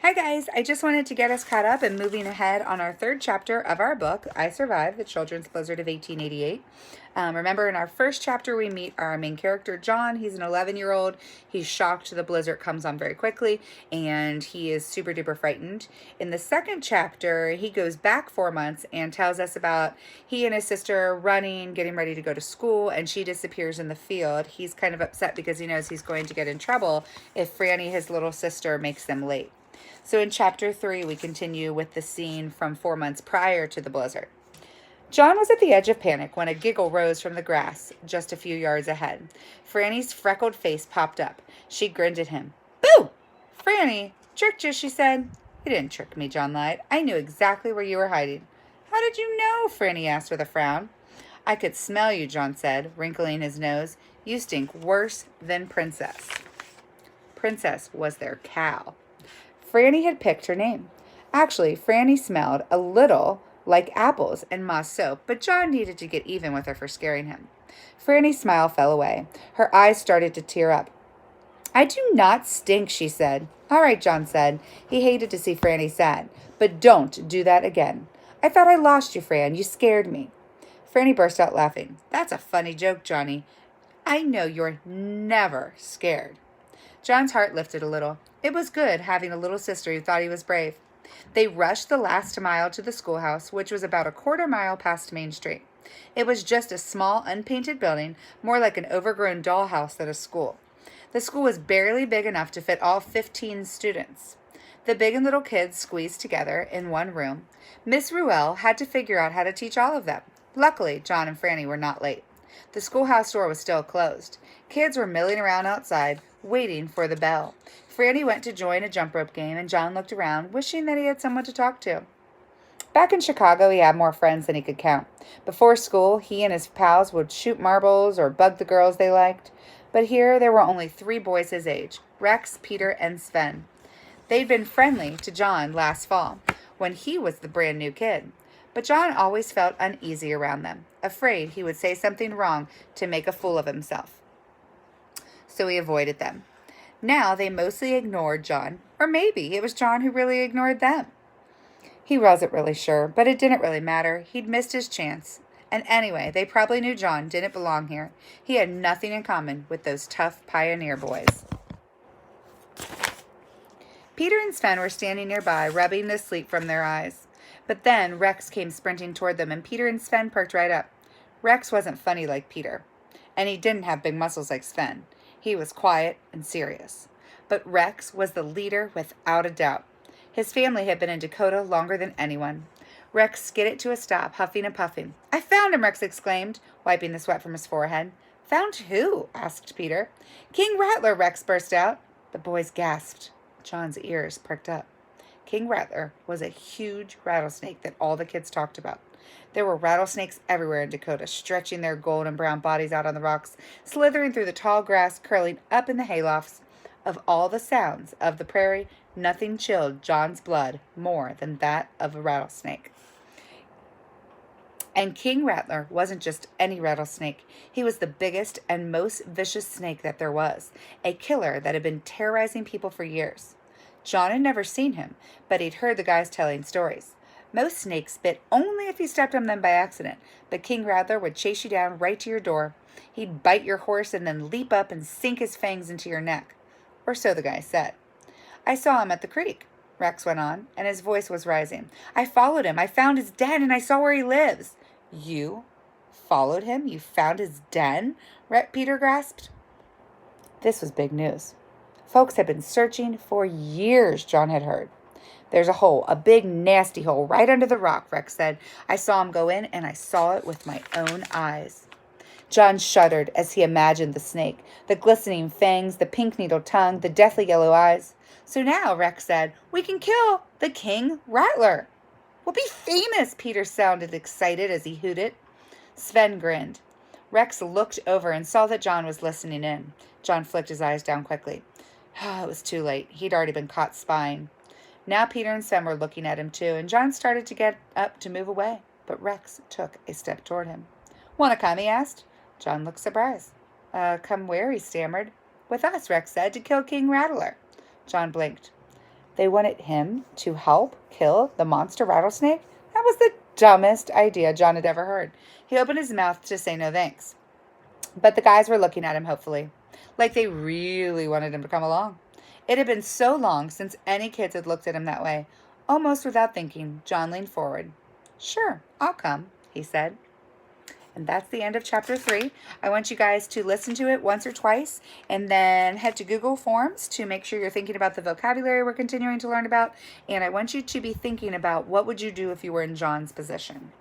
Hi guys, I just wanted to get us caught up and moving ahead on our third chapter of our book, I Survived, the Children's Blizzard of 1888. Remember, in our first chapter, we meet our main character, John. He's an 11-year-old. He's shocked the blizzard comes on very quickly, and he is super duper frightened. In the second chapter, he goes back 4 months and tells us about he and his sister running, getting ready to go to school, and she disappears in the field. He's kind of upset because he knows he's going to get in trouble if Franny, his little sister, makes them late. So in chapter 3, we continue with the scene from 4 months prior to the blizzard. John was at the edge of panic when a giggle rose from the grass just a few yards ahead. Franny's freckled face popped up. She grinned at him. Boo! Franny, tricked you, she said. You didn't trick me, John lied. I knew exactly where you were hiding. How did you know? Franny asked with a frown. I could smell you, John said, wrinkling his nose. You stink worse than Princess. Princess was their cow. Franny had picked her name. Actually, Franny smelled a little like apples and Ma's soap, but John needed to get even with her for scaring him. Franny's smile fell away. Her eyes started to tear up. I do not stink, she said. All right, John said. He hated to see Franny sad. But don't do that again. I thought I lost you, Fran. You scared me. Franny burst out laughing. That's a funny joke, Johnny. I know you're never scared. John's heart lifted a little. It was good having a little sister who thought he was brave. They rushed the last mile to the schoolhouse, which was about a quarter mile past Main Street. It was just a small, unpainted building, more like an overgrown dollhouse than a school. The school was barely big enough to fit all 15 students. The big and little kids squeezed together in one room. Miss Ruelle had to figure out how to teach all of them. Luckily, John and Franny were not late. The schoolhouse door was still closed. Kids were milling around outside, waiting for the bell. Franny went to join a jump rope game, and John looked around, wishing that he had someone to talk to. Back in Chicago, he had more friends than he could count. Before school, he and his pals would shoot marbles or bug the girls they liked. But here, there were only 3 boys his age, Rex, Peter, and Sven. They'd been friendly to John last fall, when he was the brand new kid. But John always felt uneasy around them, afraid he would say something wrong to make a fool of himself. So he avoided them. Now they mostly ignored John, or maybe it was John who really ignored them. He wasn't really sure, but it didn't really matter. He'd missed his chance. And anyway, they probably knew John didn't belong here. He had nothing in common with those tough pioneer boys. Peter and Sven were standing nearby, rubbing the sleep from their eyes. But then Rex came sprinting toward them, and Peter and Sven perked right up. Rex wasn't funny like Peter, and he didn't have big muscles like Sven. He was quiet and serious. But Rex was the leader without a doubt. His family had been in Dakota longer than anyone. Rex skidded to a stop, huffing and puffing. I found him, Rex exclaimed, wiping the sweat from his forehead. Found who? Asked Peter. King Rattler, Rex burst out. The boys gasped. John's ears perked up. King Rattler was a huge rattlesnake that all the kids talked about. There were rattlesnakes everywhere in Dakota, stretching their golden brown bodies out on the rocks, slithering through the tall grass, curling up in the haylofts. Of all the sounds of the prairie, nothing chilled John's blood more than that of a rattlesnake. And King Rattler wasn't just any rattlesnake. He was the biggest and most vicious snake that there was, a killer that had been terrorizing people for years. John had never seen him, but he'd heard the guys telling stories. Most snakes bit only if you stepped on them by accident, but King Rattler would chase you down right to your door. He'd bite your horse and then leap up and sink his fangs into your neck. Or so the guy said. I saw him at the creek, Rex went on, and his voice was rising. I followed him. I found his den, and I saw where he lives. You followed him? You found his den? Peter grasped. This was big news. Folks had been searching for years, John had heard. There's a hole, a big nasty hole, right under the rock, Rex said. I saw him go in, and I saw it with my own eyes. John shuddered as he imagined the snake, the glistening fangs, the pink needle tongue, the deathly yellow eyes. So now, Rex said, we can kill the King Rattler. We'll be famous, Peter sounded excited as he hooted. Sven grinned. Rex looked over and saw that John was listening in. John flicked his eyes down quickly. It was too late. He'd already been caught spying. Now Peter and Sven were looking at him too, and John started to get up to move away, but Rex took a step toward him. Want to come? He asked. John looked surprised. Come where? He stammered. With us, Rex said, to kill King Rattler. John blinked. They wanted him to help kill the monster rattlesnake? That was the dumbest idea John had ever heard. He opened his mouth to say no thanks. But the guys were looking at him hopefully, like they really wanted him to come along. It had been so long since any kids had looked at him that way. Almost without thinking, John leaned forward. Sure, I'll come, he said. And that's the end of chapter 3. I want you guys to listen to it once or twice and then head to Google Forms to make sure you're thinking about the vocabulary we're continuing to learn about. And I want you to be thinking about what would you do if you were in John's position.